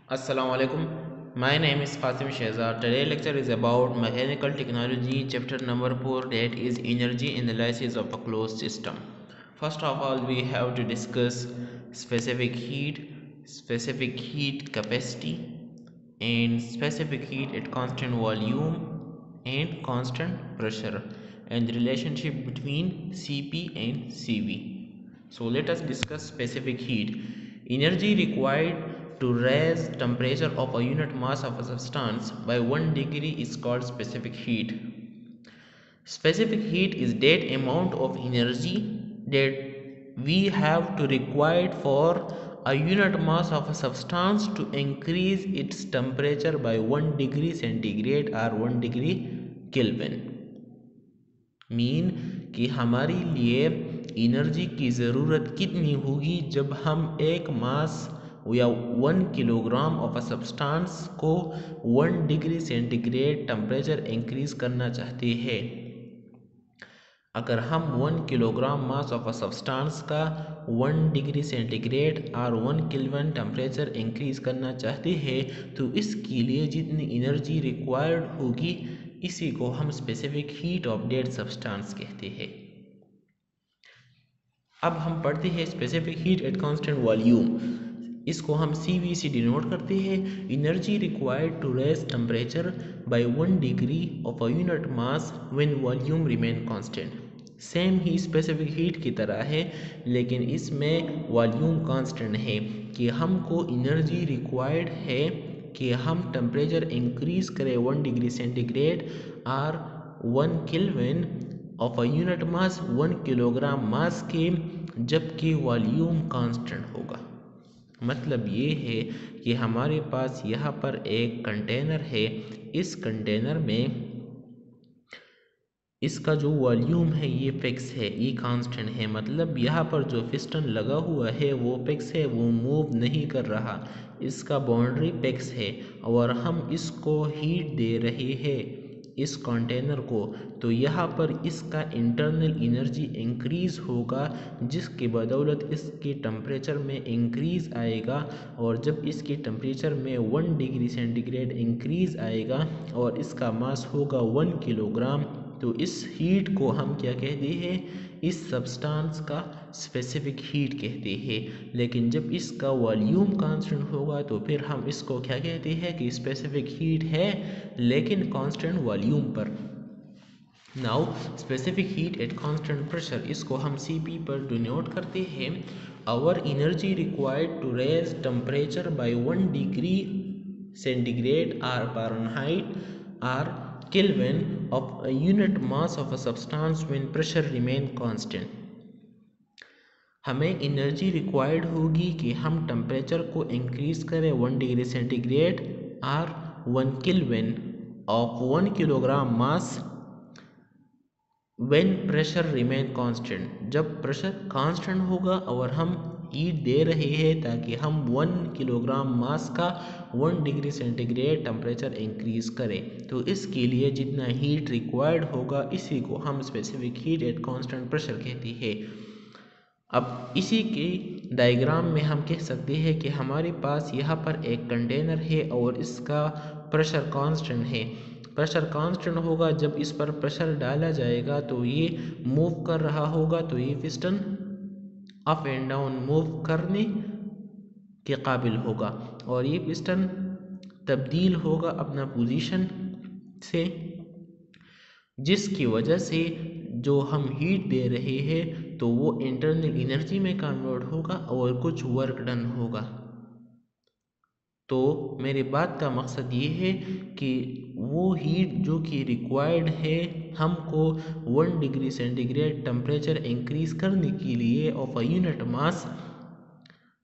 Assalamu alaikum. My name is Qasim Shehzad. Today's lecture is about mechanical technology, chapter number 4, that is energy analysis of a closed system. First of all, we have to discuss specific heat capacity, and specific heat at constant volume and constant pressure, and the relationship between Cp and Cv. So let us discuss specific heat. Energy required to raise temperature of a unit mass of a substance by 1 degree is called specific heat. Specific heat is that amount of energy that we have to required for a unit mass of a substance to increase its temperature by 1 degree centigrade or 1 degree Kelvin. Mean कि हमारे लिए energy की ज़रूरत कितनी होगी जब हम एक मास या 1 किलोग्राम ऑफ अ सब्सटेंस को 1 डिग्री सेंटीग्रेड टेम्परेचर इंक्रीज करना चाहते हैं। अगर हम 1 kilogram mass of a substance का 1 डिग्री सेंटीग्रेड और 1 केल्विन टेम्परेचर इंक्रीज करना चाहते हैं तो इसके लिए जितनी एनर्जी रिक्वायर्ड होगी इसी को हम specific heat of that substance कहते हैं। अब हम पढ़ते हैं specific heat at constant volume. इसको हम CV से डिनोट करते हैं। Energy required to raise temperature by 1 degree of a unit mass when volume remain constant. Same ही स्पेसिफिक हीट की तरह है, लेकिन इसमें वॉल्यूम कांस्टेंट है कि हमको एनर्जी रिक्वायर्ड है कि हम टेम्परेचर इंक्रीज करें 1 डिग्री सेंटीग्रेड और 1 kelvin of a unit mass 1 kilogram mass के, जबकि वॉल्यूम कांस्टेंट होगा। मतलब ये है कि हमारे पास यहाँ पर एक कंटेनर है। इस कंटेनर में इसका जो वॉल्यूम है ये फिक्स है, ये कांस्टेंट है। मतलब यहाँ पर जो पिस्टन लगा हुआ है वो फिक्स है, वो मूव नहीं कर रहा। इसका बाउंड्री फिक्स है और हम इसको हीट दे रहे हैं इस कंटेनर को, तो यहाँ पर इसका इंटरनल एनर्जी इंक्रीज़ होगा, जिसके बदौलत इसके टेम्परेचर में इंक्रीज़ आएगा। और जब इसके टेम्परेचर में 1 डिग्री सेंटीग्रेड इंक्रीज़ आएगा और इसका मास होगा 1 किलोग्राम, तो इस हीट को हम क्या कहते हैं, इस सब्सटेंस का स्पेसिफिक हीट कहते हैं। लेकिन जब इसका वॉल्यूम कांस्टेंट होगा तो फिर हम इसको क्या कहते हैं कि स्पेसिफिक हीट है लेकिन कांस्टेंट वॉल्यूम पर। Now specific heat at constant pressure, इसको हम CP पर डिनोट करते हैं। Or energy required to raise temperature by 1 degree centigrade or Fahrenheit or Kelvin of a unit mass of a substance when pressure remain constant। हमें energy required होगी कि हम temperature को इंक्रीज करें 1 डिग्री सेंटीग्रेड और 1 kelvin of 1 kilogram mass when pressure remain constant. जब pressure constant होगा और हम हीट दे रहे हैं ताकि हम 1 किलोग्राम मास का 1 डिग्री सेंटीग्रेड टेम्परेचर इंक्रीज करें, तो इसके लिए जितना हीट रिक्वायर्ड होगा इसी को हम specific heat at constant pressure कहते हैं। अब इसी के डायग्राम में हम कह सकते हैं कि हमारे पास यहाँ पर एक कंटेनर है और इसका प्रेशर कांस्टेंट है। प्रेशर कांस्टेंट होगा, जब इस पर प्रेशर डाला जाएगा तो ये मूव कर रहा होगा, तो ये piston up and down move करने के काबिल होगा और ये पिस्टन तब्दील होगा अपना पोजीशन से, जिसकी वजह से जो हम हीट दे रहे हैं तो वो इंटरनल एनर्जी में कन्वर्ट होगा और कुछ वर्क डन होगा। तो मेरी बात का मकसद ये है कि वो हीट जो कि रिक्वायर्ड है हमको 1 डिग्री सेंटीग्रेड टेम्परेचर इंक्रीज करने के लिए ऑफ अ यूनिट मास,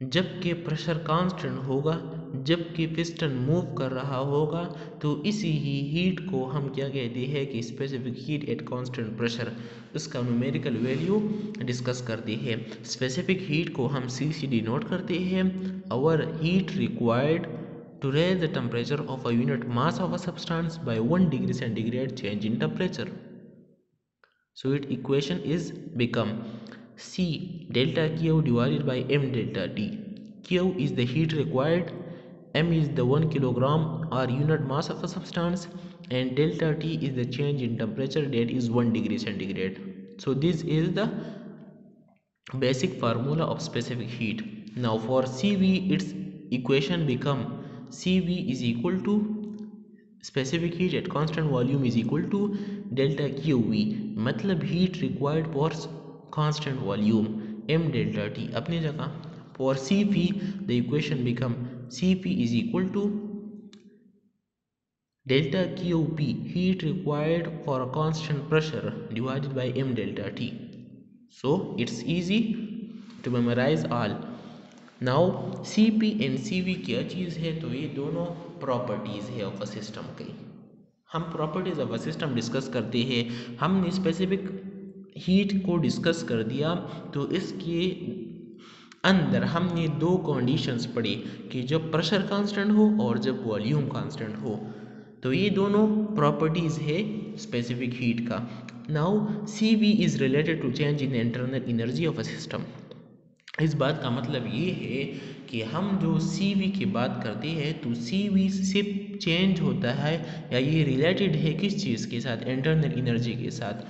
जबकि प्रेशर कांस्टेंट होगा, जबकि पिस्टन मूव कर रहा होगा, तो इसी ही हीट को हम क्या कहते हैं कि specific heat at constant pressure. इसका न्यूमेरिकल वैल्यू डिस्कस करते हैं। स्पेसिफिक हीट को हम C से डिनोट करते हैं। Or heat required to raise the temperature of a unit mass of a substance by 1 degree centigrade change in temperature. So its equation is become C delta Q divided by M delta T. Q is the heat required m is the 1 kilogram or unit mass of a substance, and delta T is the change in temperature, that is 1 degree centigrade. So this is the basic formula of specific heat. Now for Cv, its equation become Cv is equal to specific heat at constant volume is equal to delta QV, मतलब heat required for constant volume, m delta T अपनी जगह. For Cp the equation become Cp is equal to delta QP, heat required for a constant pressure, divided by m delta T. So it's easy to memorize all. Now Cp and Cv क्या चीज़ है, तो ये दोनों properties है of a system की. हम properties of a system discuss करते हैं. हमने स्पेसिफिक हीट को डिस्कस कर दिया, तो इसके अंदर हमने दो कंडीशंस पढ़ी कि जब प्रेशर कांस्टेंट हो और जब वॉल्यूम कांस्टेंट हो. तो ये दोनों प्रॉपर्टीज़ है स्पेसिफिक हीट का. Now C V is related to change in internal energy of a system. इस बात का मतलब ये है कि हम जो सी वी की बात करते हैं तो सी वी सिर्फ चेंज होता है या ये रिलेटेड है किस चीज़ के साथ, इंटरनल एनर्जी के साथ.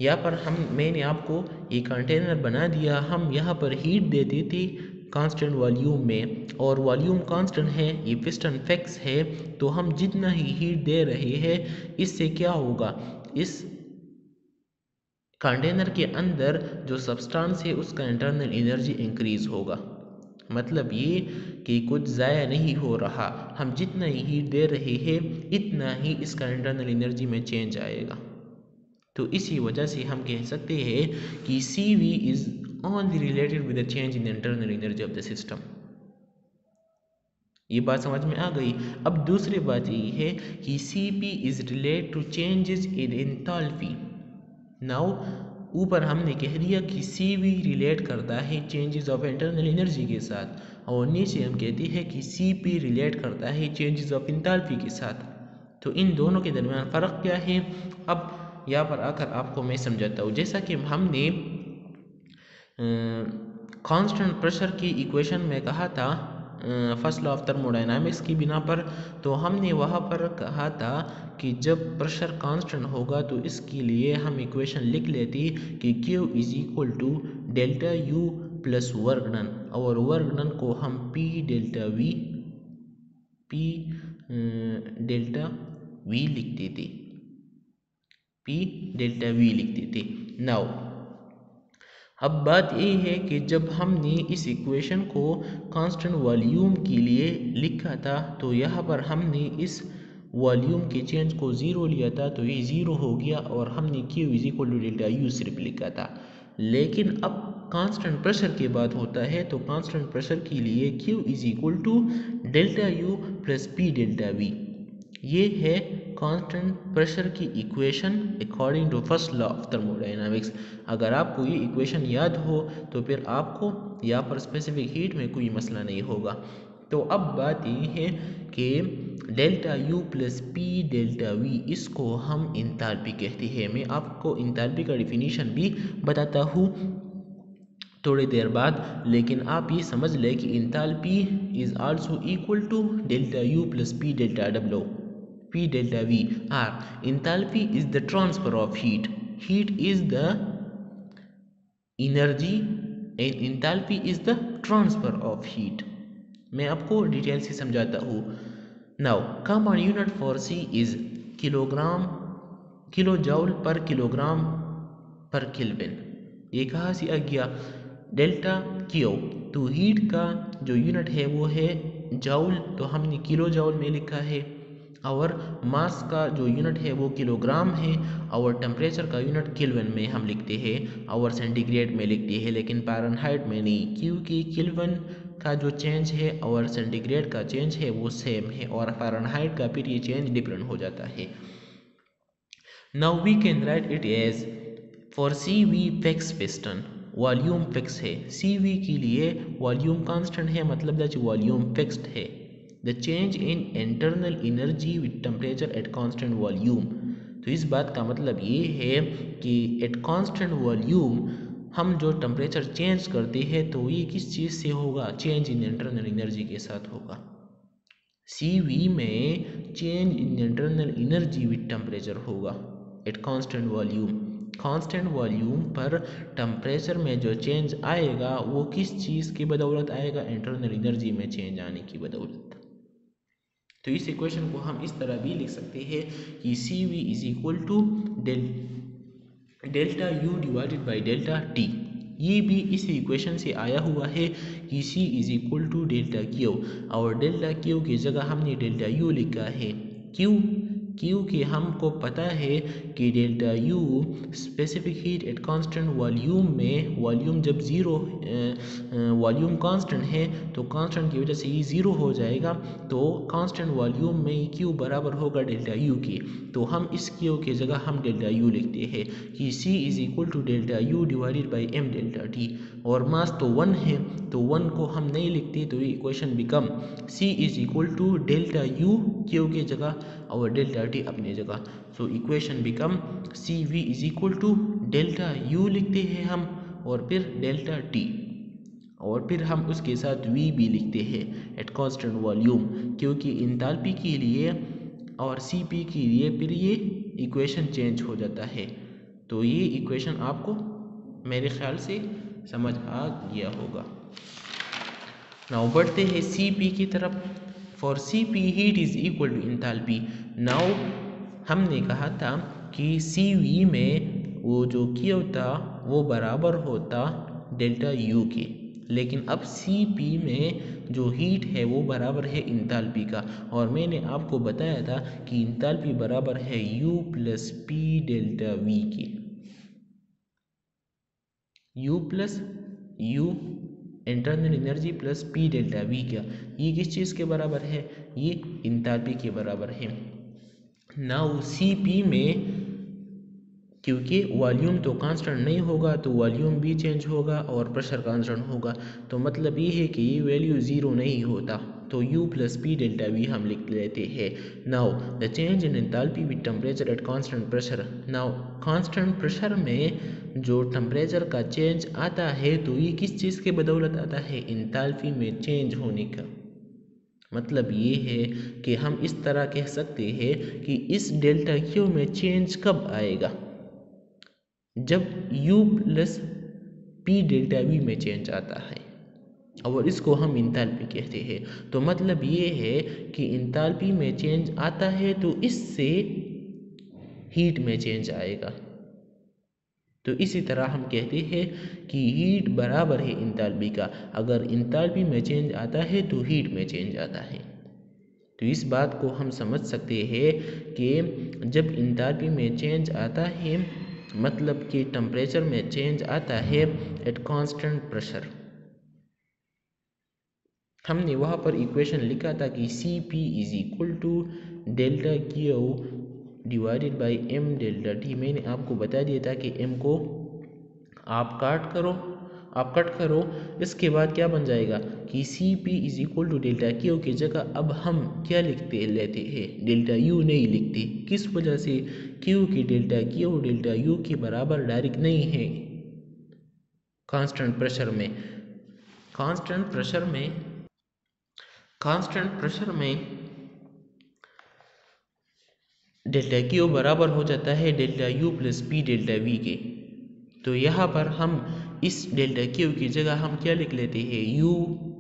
यहाँ पर मैंने आपको ये कंटेनर बना दिया, हम यहाँ पर हीट देते थे कांस्टेंट वॉल्यूम में, और वॉल्यूम कांस्टेंट है, ये पिस्टन फिक्स है, तो हम जितना ही हीट दे रहे हैं इससे क्या होगा, इस कंटेनर के अंदर जो सब्सटेंस है उसका इंटरनल एनर्जी इंक्रीज होगा. मतलब ये कि कुछ ज़ाया नहीं हो रहा, हम जितना ही हीट दे रहे हैं इतना ही इसका इंटरनल एनर्जी में चेंज आएगा. तो इसी वजह से हम कह सकते हैं कि C V is only related with the change in internal energy of the system. ये बात समझ में आ गई. अब दूसरी बात ये है कि C P is related to changes in enthalpy. Now ऊपर हमने कह दिया कि सी वी रिलेट करता है चेंजेस ऑफ इंटरनल एनर्जी के साथ, और नीचे हम कहते हैं कि सी पी रिलेट करता है चेंजेस ऑफ एंथैल्पी के साथ. तो इन दोनों के दरमियान फ़र्क क्या है, अब यहाँ पर आकर आपको मैं समझाता हूँ. जैसा कि हमने कांस्टेंट प्रेशर की इक्वेशन में कहा था फर्स्ट लॉ ऑफ थर्मोडायनामिक्स की बिना पर, तो हमने वहाँ पर कहा था कि जब प्रेशर कांस्टेंट होगा तो इसके लिए हम इक्वेशन लिख लेते कि Q is equal to delta U plus work done, और वर्क डन को हम P डेल्टा V लिखते थे, P डेल्टा V लिखते थे. नाउ अब बात ये है कि जब हमने इस इक्वेशन को कांस्टेंट वॉल्यूम के लिए लिखा था तो यहाँ पर हमने इस वॉल्यूम के चेंज को ज़ीरो लिया था, तो ये ज़ीरो हो गया, और हमने Q is equal to delta U सिर्फ लिखा था. लेकिन अब कांस्टेंट प्रेशर की बात होता है तो कांस्टेंट प्रेशर के लिए Q is equal to delta U plus P delta V. ये है कांस्टेंट प्रेशर की equation according to first law of thermodynamics. अगर आपको ये इक्वेशन याद हो तो फिर आपको यहाँ पर स्पेसिफिक हीट में कोई मसला नहीं होगा. तो अब बात ये है कि delta U plus P delta V, इसको हम इंथैल्पी कहते हैं. मैं आपको इंथैल्पी का डिफिनीशन भी बताता हूँ थोड़ी देर बाद, लेकिन आप ये समझ लें कि enthalpy is also equal to delta U plus P delta W, P delta V. Enthalpy is the transfer of heat. Heat is the energy and enthalpy is the transfer of heat. मैं आपको detail से समझाता हूँ. Now, common unit for C is kilo joule पर kilogram पर kelvin. ये कहाँ से आ गया, डेल्टा Q, तो हीट का जो यूनिट है वो है जूल, तो हमने किलो जूल में लिखा है, और मास का जो यूनिट है वो किलोग्राम है, और टेम्परेचर का यूनिट केल्विन में हम लिखते हैं और सेंटीग्रेड में लिखते हैं, लेकिन फ़ारेनहाइट में नहीं, क्योंकि केल्विन का जो चेंज है और सेंटीग्रेड का चेंज है वो सेम है, और फ़ारेनहाइट का फिर ये चेंज डिफरेंट हो जाता है. Now we can write it as for C V fix piston, volume fix है. सी वी के लिए वॉल्यूम कांस्टेंट है, मतलब दैट वॉल्यूम फिक्स्ड है. The change in internal energy with temperature at constant volume. तो इस बात का मतलब ये है कि at constant volume हम जो टेम्परेचर चेंज करते हैं तो ये किस चीज़ से होगा, चेंज इन इंटरनल एनर्जी के साथ होगा. CV में change in internal energy with temperature होगा at constant volume. Constant volume पर टेम्परेचर में जो चेंज आएगा वो किस चीज़ की बदौलत आएगा? इंटरनल एनर्जी में चेंज आने की बदौलत। तो इस इक्वेशन को हम इस तरह भी लिख सकते हैं कि C V is equal to delta U divided by delta T. ये भी इस इक्वेशन से आया हुआ है कि C is equal to delta Q, और डेल्टा क्यू की जगह हमने डेल्टा यू लिखा है। क्यों? क्योंकि हमको पता है कि delta U specific heat at constant volume में, वॉल्यूम जब ज़ीरो, वॉल्यूम कांस्टेंट है तो कांस्टेंट की वजह से ये ज़ीरो हो जाएगा, तो कांस्टेंट वॉल्यूम में ये क्यू बराबर होगा डेल्टा यू के। तो हम इस क्यू की जगह हम डेल्टा यू लिखते हैं कि C is equal to delta U divided by M delta T, और मास तो 1 है तो 1 को हम नहीं लिखते, तो ये equation become C is equal to delta U Q की जगह और डेल्टा टी अपनी जगह। So equation become C V is equal to delta U लिखते हैं हम, और फिर डेल्टा टी, और फिर हम उसके साथ V भी लिखते हैं एट कांस्टेंट वॉल्यूम, क्योंकि इंथैल्पी के लिए और Cp के लिए फिर ये इक्वेशन चेंज हो जाता है। तो ये इक्वेशन आपको मेरे ख्याल से समझ आ गया होगा। नाउ बढ़ते हैं Cp की तरफ। For Cp heat is equal to enthalpy. Now हमने कहा था कि Cv में वो जो Q था वो बराबर होता डेल्टा U के, लेकिन अब Cp में जो हीट है वो बराबर है इंथैल्पी का, और मैंने आपको बताया था कि इंथैल्पी बराबर है U plus P delta V के। U plus U internal energy plus P delta V का, ये किस चीज़ के बराबर है? ये इंथैल्पी के बराबर है। नाउ Cp में क्योंकि वॉल्यूम तो कांस्टेंट नहीं होगा तो वॉल्यूम भी चेंज होगा और प्रेशर कांस्टेंट होगा, तो मतलब ये है कि ये वैल्यू ज़ीरो नहीं होता, तो U plus P delta V हम लिख लेते हैं। Now the change in enthalpy with temperature at constant pressure. Now constant pressure में जो टेम्परेचर का चेंज आता है तो ये किस चीज़ के बदौलत आता है? एंथैल्पी में चेंज होने का। मतलब ये है कि हम इस तरह कह सकते हैं कि इस डेल्टा क्यू में चेंज कब आएगा? जब U plus P delta V में चेंज आता है, और इसको हम इंथैल्पी कहते हैं। तो मतलब ये है कि इंथैल्पी में चेंज आता है तो इससे हीट में चेंज आएगा। तो इसी तरह हम कहते हैं कि हीट बराबर है इंथैल्पी का, अगर इंथैल्पी में चेंज आता है तो हीट में चेंज आता है। तो इस बात को हम समझ सकते हैं कि जब इंथैल्पी में चेंज आता है मतलब कि टेम्परेचर में चेंज आता है एट कांस्टेंट प्रेशर। हमने वहाँ पर इक्वेशन लिखा था कि Cp is equal to delta Q divided by M delta T. मैंने आपको बता दिया था कि m को आप कट करो, इसके बाद क्या बन जाएगा कि Cp is equal to delta Q की जगह अब हम क्या लेते हैं? डेल्टा यू नहीं लिखते। किस वजह से? क्योंकि डेल्टा क्यू डेल्टा यू के बराबर डायरेक्ट नहीं है कांस्टेंट प्रेशर में। कांस्टेंट प्रेशर में डेल्टा क्यू बराबर हो जाता है delta U plus P delta V के। तो यहाँ पर हम इस डेल्टा क्यू की जगह हम क्या लिख लेते हैं? U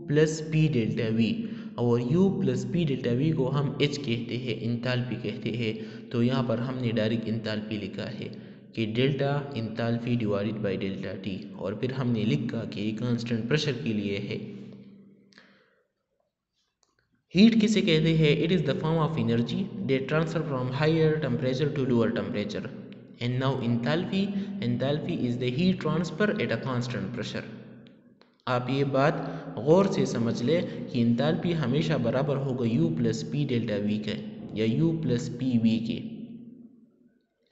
plus P delta we, और U plus P delta we को हम H कहते हैं, इंथैल्पी कहते हैं। तो यहाँ पर हमने डायरेक्ट इंथैल्पी लिखा है कि delta enthalpy divided by delta T, और फिर हमने लिखा कि कांस्टेंट प्रेशर के लिए है। हीट किसे कहते हैं? It is the form of energy that transfer from higher temperature to lower temperature. And now enthalpy is the heat transfer at a constant pressure. आप ये बात गौर से समझ लें कि एंथैल्पी हमेशा बराबर होगा U plus P delta V के या U प्लस पी वी के।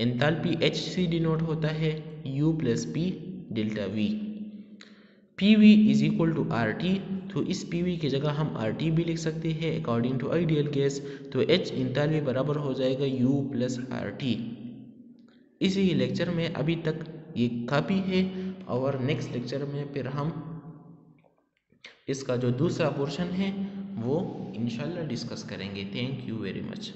एंथैल्पी H से डिनोट होता है U plus P delta V. P V is equal to R T, तो इस पी वी की जगह हम आर टी भी लिख सकते हैं अकॉर्डिंग टू आइडियल केस। तो H एंथैल्पी बराबर हो जाएगा U प्लस आर टी। इसी लेक्चर में अभी तक ये काफ़ी है, और नेक्स्ट लेक्चर में फिर हम इसका जो दूसरा पोर्शन है वो इंशाल्लाह डिस्कस करेंगे। Thank you very much.